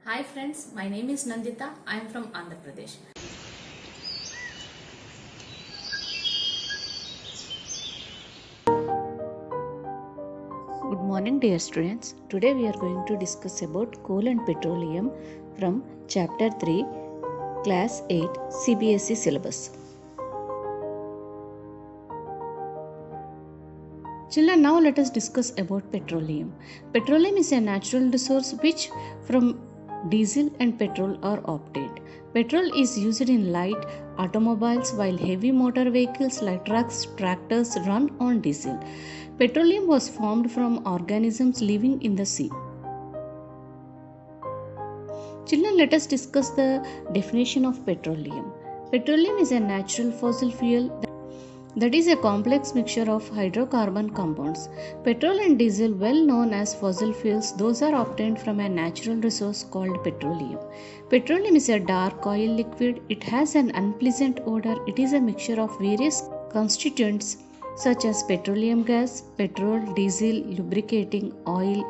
Hi friends, my name is Nandita. I am from Andhra Pradesh. Good morning dear students. Today we are going to discuss about coal and petroleum from chapter 3 class 8 CBSE syllabus. Children, now let us discuss about petroleum. Petroleum is a natural resource which from diesel and petrol are obtained. Petrol is used in light automobiles while heavy motor vehicles like trucks, tractors run on diesel. Petroleum was formed from organisms living in the sea. Children, let us discuss the definition of petroleum. Petroleum is a natural fossil fuel that is a complex mixture of hydrocarbon compounds. Petrol and diesel, well known as fossil fuels, those are obtained from a natural resource called petroleum. Petroleum is a dark oil liquid. It has an unpleasant odor. It is a mixture of various constituents such as petroleum gas, petrol, diesel, lubricating oil,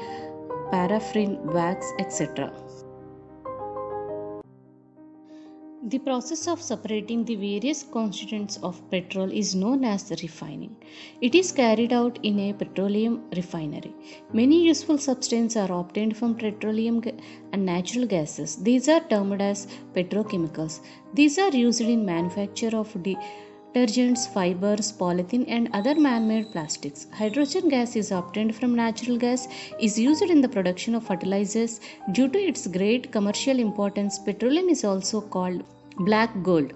paraffin, wax, etc. The process of separating the various constituents of petrol is known as refining. It is carried out in a petroleum refinery. Many useful substances are obtained from petroleum and natural gases. These are termed as petrochemicals. These are used in manufacture of detergents, fibers, polythene and other man-made plastics. Hydrogen gas is obtained from natural gas, is used in the production of fertilizers. Due to its great commercial importance, petroleum is also called black gold.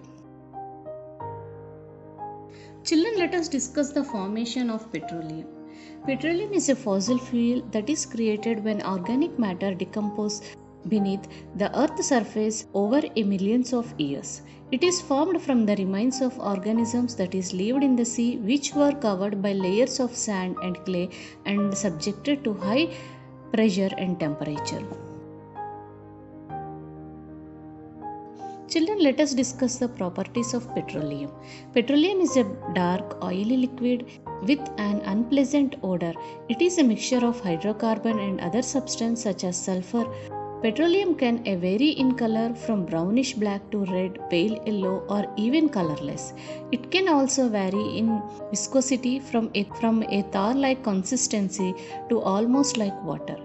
Children, let us discuss the formation of petroleum. Petroleum is a fossil fuel that is created when organic matter decomposes beneath the earth's surface over a millions of years. It is formed from the remains of organisms that is lived in the sea, which were covered by layers of sand and clay and subjected to high pressure and temperature. Children, let us discuss the properties of petroleum. Petroleum is a dark, oily liquid with an unpleasant odor. It is a mixture of hydrocarbon and other substances such as sulfur. Petroleum can vary in color from brownish black to red, pale yellow, or even colorless. It can also vary in viscosity from a tar-like consistency to almost like water.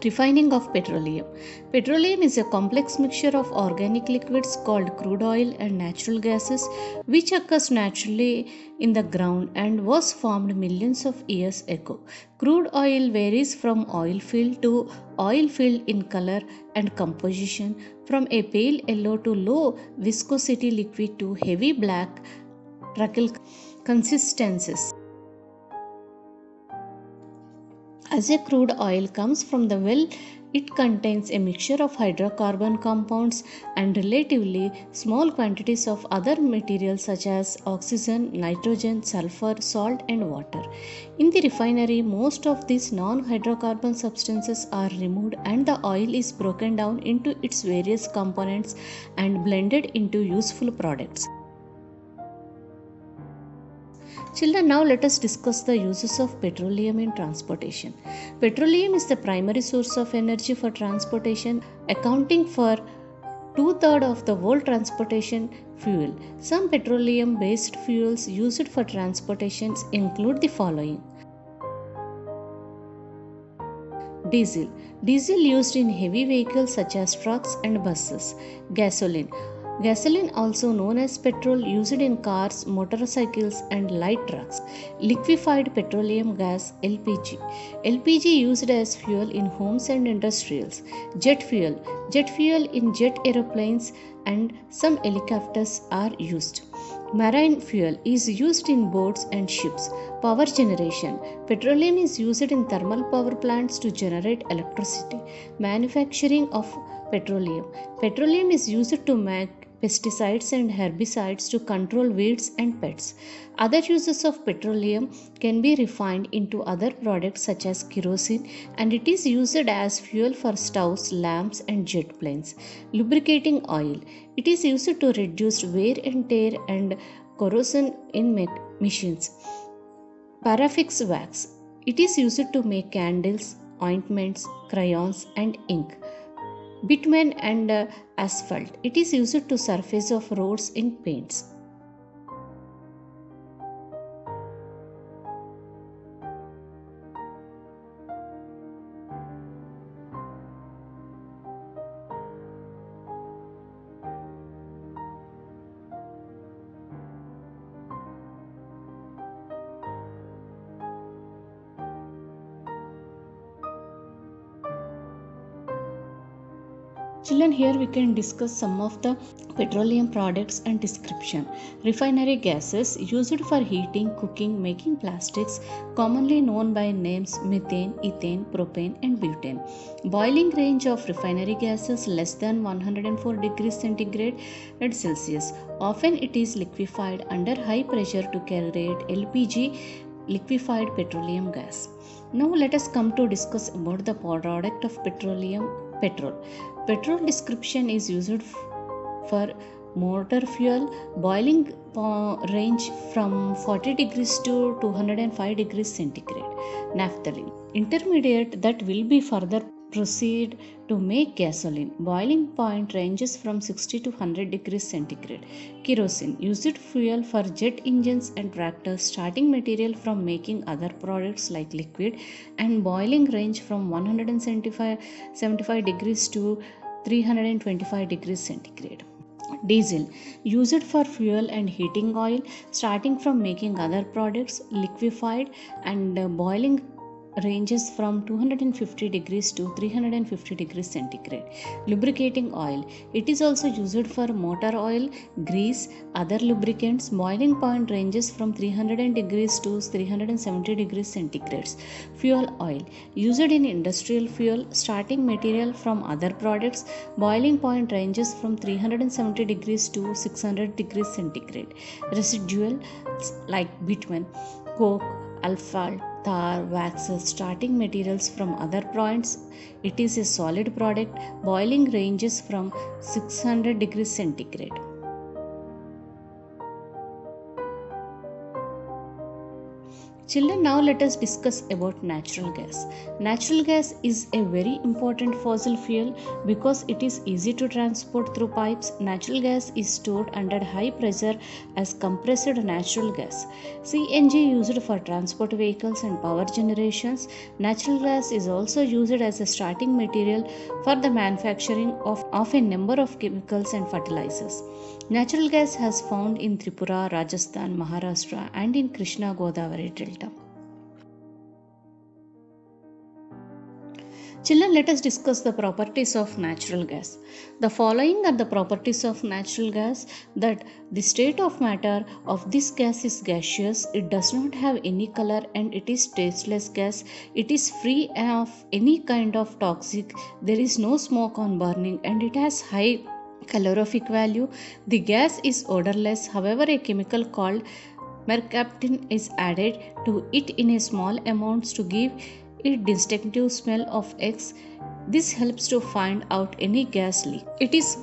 Refining of petroleum. Petroleum is a complex mixture of organic liquids called crude oil and natural gases which occurs naturally in the ground and was formed millions of years ago. Crude oil varies from oil filled to oil filled in color and composition, from a pale yellow to low viscosity liquid to heavy black truckle consistencies. As a crude oil comes from the well, it contains a mixture of hydrocarbon compounds and relatively small quantities of other materials such as oxygen, nitrogen, sulfur, salt, and water. In the refinery, most of these non-hydrocarbon substances are removed and the oil is broken down into its various components and blended into useful products. Children, now let us discuss the uses of petroleum in transportation. Petroleum is the primary source of energy for transportation, accounting for two-thirds of the world transportation fuel. Some petroleum-based fuels used for transportation include the following. Diesel. Diesel used in heavy vehicles such as trucks and buses. Gasoline. Gasoline, also known as petrol, used in cars, motorcycles, and light trucks. Liquefied petroleum gas (LPG). LPG used as fuel in homes and industrials. Jet fuel. Jet fuel in jet aeroplanes and some helicopters are used. Marine fuel is used in boats and ships. Power generation. Petroleum is used in thermal power plants to generate electricity. Manufacturing of petroleum. Petroleum is used to make pesticides and herbicides to control weeds and pests. Other uses of petroleum can be refined into other products such as kerosene, and it is used as fuel for stoves, lamps, and jet planes. Lubricating oil. It is used to reduce wear and tear and corrosion in machines. Paraffin wax. It is used to make candles, ointments, crayons, and ink. Bitumen and asphalt. It is used to surface of roads in paints. Children, here we can discuss some of the petroleum products and description. Refinery gases used for heating, cooking, making plastics, commonly known by names methane, ethane, propane, and butane. Boiling range of refinery gases less than 104 degrees centigrade at Celsius. Often it is liquefied under high pressure to create LPG, liquefied petroleum gas. Now let us come to discuss about the product of petroleum, petrol. Petrol description is used for motor fuel. Boiling range from 40 degrees to 205 degrees centigrade. Naphthalene, intermediate that will be further proceed to make gasoline. Boiling point ranges from 60 to 100 degrees centigrade. Kerosene, used fuel for jet engines and tractors. Starting material from making other products like liquid, and boiling range from 175 degrees to 325 degrees centigrade. Diesel, used for fuel and heating oil, starting from making other products, liquefied, and boiling ranges from 250 degrees to 350 degrees centigrade. Lubricating oil, it is also used for motor oil, grease, other lubricants. Boiling point ranges from 300 degrees to 370 degrees centigrade. Fuel oil, used in industrial fuel, starting material from other products. Boiling point ranges from 370 degrees to 600 degrees centigrade. Residual like bitumen, coke, asphalt, tar, waxes, starting materials from other points. It is a solid product. Boiling ranges from 600 degrees centigrade. Children, now let us discuss about natural gas. Natural gas is a very important fossil fuel because it is easy to transport through pipes. Natural gas is stored under high pressure as compressed natural gas. CNG used for transport vehicles and power generations. Natural gas is also used as a starting material for the manufacturing of a number of chemicals and fertilizers. Natural gas has found in Tripura, Rajasthan, Maharashtra, and in Krishna Godavari Delta. Children, let us discuss the properties of natural gas. The following are the properties of natural gas: that the state of matter of this gas is gaseous, it does not have any color, and it is tasteless gas. It is free of any kind of toxic. There is no smoke on burning, and it has high calorific value. The gas is odorless. However, a chemical called mercaptan is added to it in a small amounts to give it distinctive smell of X. This helps to find out any gas leak. It is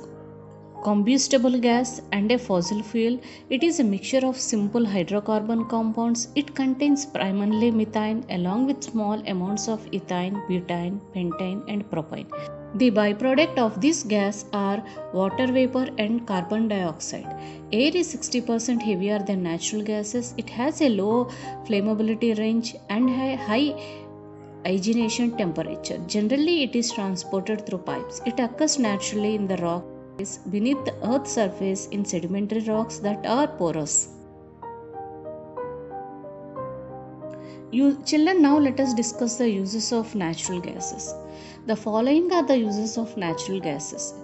combustible gas and a fossil fuel. It is a mixture of simple hydrocarbon compounds. It contains primarily methane along with small amounts of ethane, butane, pentane, and propane. The byproduct of this gas are water vapor and carbon dioxide. Air is 60% heavier than natural gases. It has a low flammability range and a high ionization temperature. Generally, it is transported through pipes. It occurs naturally in the rock beneath the earth's surface in sedimentary rocks that are porous. Children, now let us discuss the uses of natural gases. The following are the uses of natural gases.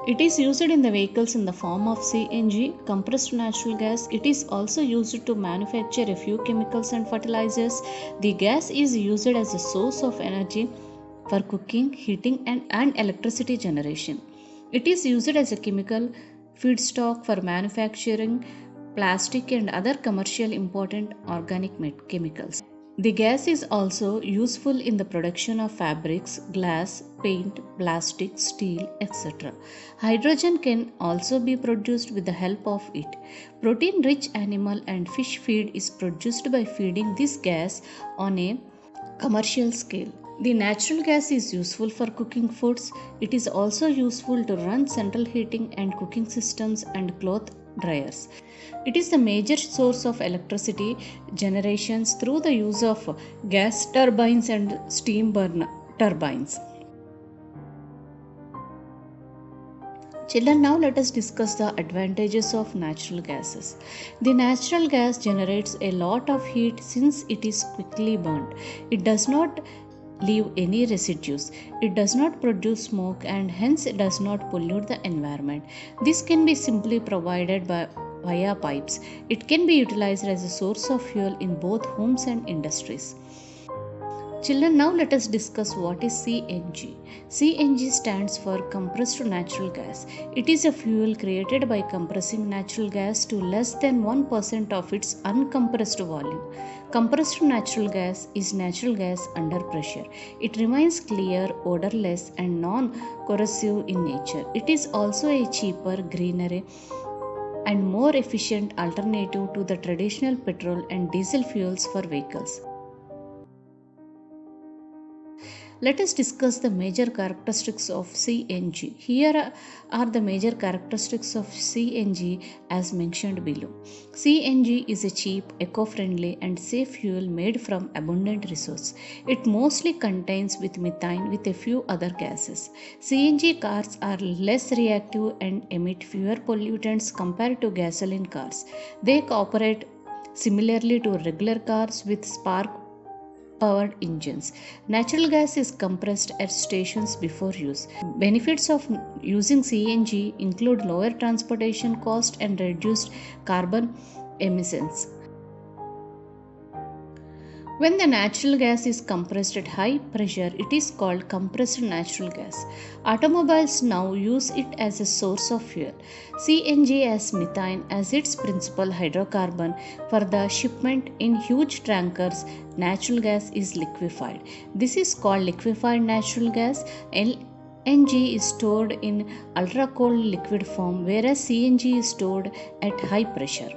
It is used in the vehicles in the form of CNG, compressed natural gas. It is also used to manufacture a few chemicals and fertilizers. The gas is used as a source of energy for cooking, heating, and electricity generation. It is used as a chemical feedstock for manufacturing plastic and other commercial important organic chemicals. The gas is also useful in the production of fabrics, glass, paint, plastic, steel, etc. Hydrogen can also be produced with the help of it. Protein-rich animal and fish feed is produced by feeding this gas on a commercial scale. The natural gas is useful for cooking foods. It is also useful to run central heating and cooking systems and cloth dryers. It is the major source of electricity generations through the use of gas turbines and steam burner turbines. Children, now let us discuss the advantages of natural gases. The natural gas generates a lot of heat since it is quickly burnt. It does not leave any residues. It does not produce smoke and hence it does not pollute the environment. This can be simply provided via pipes. It can be utilized as a source of fuel in both homes and industries. Children, now let us discuss what is CNG. CNG stands for compressed natural gas. It is a fuel created by compressing natural gas to less than 1% of its uncompressed volume. Compressed natural gas is natural gas under pressure. It remains clear, odorless, and non-corrosive in nature. It is also a cheaper, greener, and more efficient alternative to the traditional petrol and diesel fuels for vehicles. Let us discuss the major characteristics of CNG. Here are the major characteristics of CNG as mentioned below. CNG is a cheap, eco-friendly and safe fuel made from abundant resource. It mostly contains with methane with a few other gases. CNG cars are less reactive and emit fewer pollutants compared to gasoline cars. They operate similarly to regular cars with spark powered engines. Natural gas is compressed at stations before use. Benefits of using CNG include lower transportation cost and reduced carbon emissions. When the natural gas is compressed at high pressure, it is called compressed natural gas. Automobiles now use it as a source of fuel. CNG has methane as its principal hydrocarbon. For the shipment in huge tankers, natural gas is liquefied. This is called liquefied natural gas. LNG is stored in ultra cold liquid form, whereas CNG is stored at high pressure.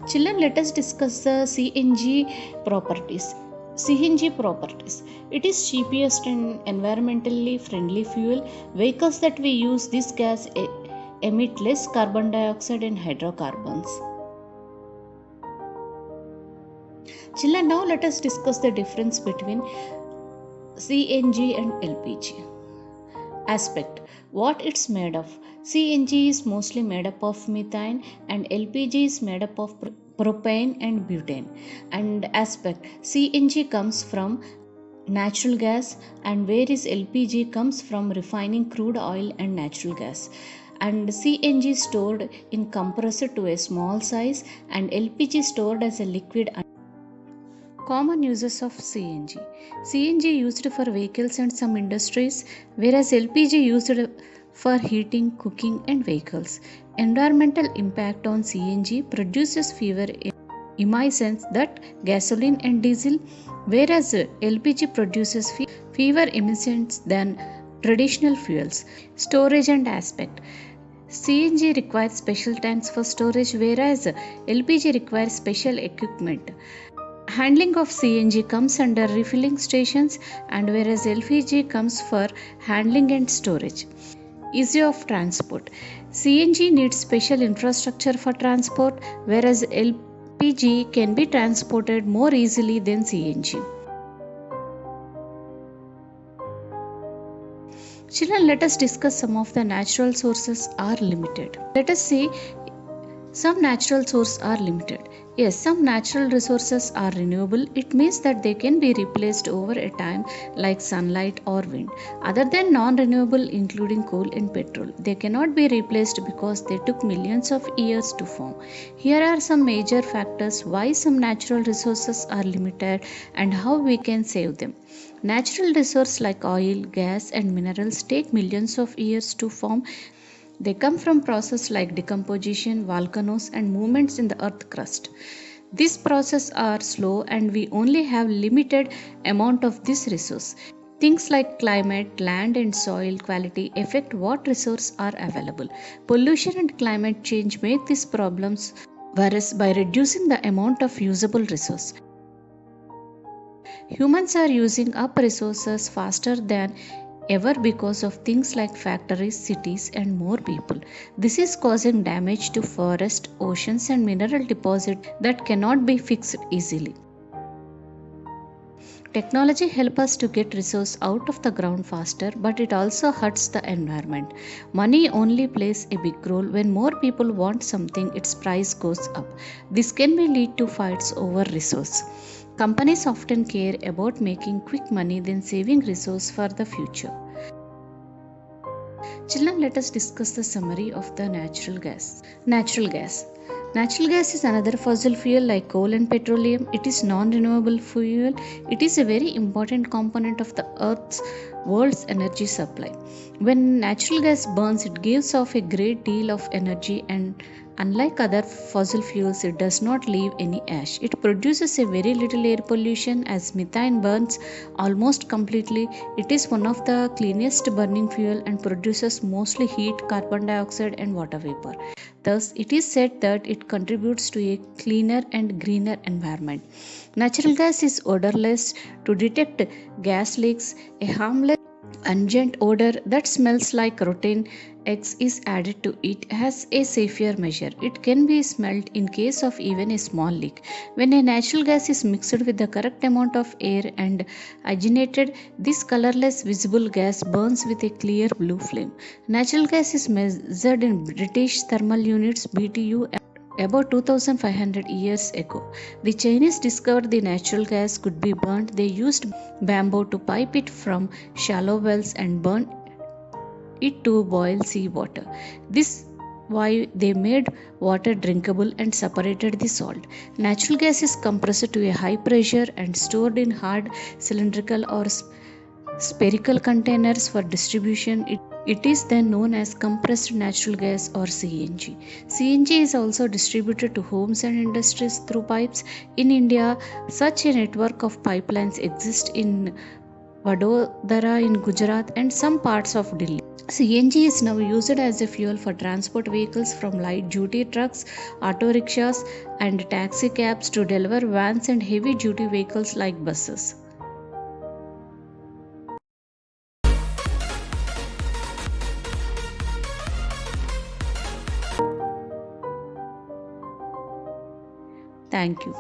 Children, let us discuss the CNG properties. CNG properties. It is cheapest and environmentally friendly fuel. Vehicles that we use this gas emit less carbon dioxide and hydrocarbons. Children, now let us discuss the difference between CNG and LPG. Aspect. What it's made of. CNG is mostly made up of methane and LPG is made up of propane and butane. And aspect. CNG comes from natural gas and whereas LPG comes from refining crude oil and natural gas. And CNG stored in compressor to a small size and LPG stored as a liquid. Common uses of CNG. CNG used for vehicles and some industries, whereas LPG used for heating, cooking and vehicles. Environmental impact on CNG produces fewer emissions than gasoline and diesel, whereas LPG produces fewer emissions than traditional fuels. Storage and aspect. CNG requires special tanks for storage, whereas LPG requires special equipment. Handling of CNG comes under refilling stations and whereas LPG comes for handling and storage. Ease of transport. CNG needs special infrastructure for transport whereas LPG can be transported more easily than CNG. Children, let us discuss some of the natural sources are limited. Let us see some natural sources are limited. Yes, some natural resources are renewable. It means that they can be replaced over a time like sunlight or wind. Other than non-renewable including coal and petrol, they cannot be replaced because they took millions of years to form. Here are some major factors why some natural resources are limited and how we can save them. Natural resources like oil, gas and minerals take millions of years to form. They come from processes like decomposition, volcanoes and movements in the earth crust. These processes are slow and we only have limited amount of this resource. Things like climate, land and soil quality affect what resources are available. Pollution and climate change make these problems worse by reducing the amount of usable resource. Humans are using up resources faster than ever because of things like factories, cities, and more people. This is causing damage to forests, oceans, and mineral deposits that cannot be fixed easily. Technology helps us to get resource out of the ground faster, but it also hurts the environment. Money only plays a big role. When more people want something, its price goes up. This can be lead to fights over resource. Companies often care about making quick money than saving resource for the future. Children, let us discuss the summary of the natural gas. Natural gas. Natural gas is another fossil fuel like coal and petroleum. It is non-renewable fuel. It is a very important component of the Earth's world's energy supply. When natural gas burns, it gives off a great deal of energy, and unlike other fossil fuels, it does not leave any ash. It produces a very little air pollution as methane burns almost completely. It is one of the cleanest burning fuel and produces mostly heat, carbon dioxide, and water vapor. Thus, it is said that it contributes to a cleaner and greener environment. Natural gas is odorless. To detect gas leaks, a harmless pungent odor that smells like rotten eggs is added to it as a safer measure. It can be smelled in case of even a small leak. When a natural gas is mixed with the correct amount of air and ignited, this colorless visible gas burns with a clear blue flame. Natural gas is measured in British thermal units BTU about 2500 years ago. The Chinese discovered the natural gas could be burnt. They used bamboo to pipe it from shallow wells and burn it to boil sea water. This why they made water drinkable and separated the salt. Natural gas is compressed to a high pressure and stored in hard cylindrical or spherical containers for distribution. It is then known as compressed natural gas or CNG. CNG is also distributed to homes and industries through pipes. In India, such a network of pipelines exists in Vadodara in Gujarat and some parts of Delhi. CNG is now used as a fuel for transport vehicles from light duty trucks, auto rickshaws, and taxi cabs to deliver vans and heavy duty vehicles like buses. Thank you.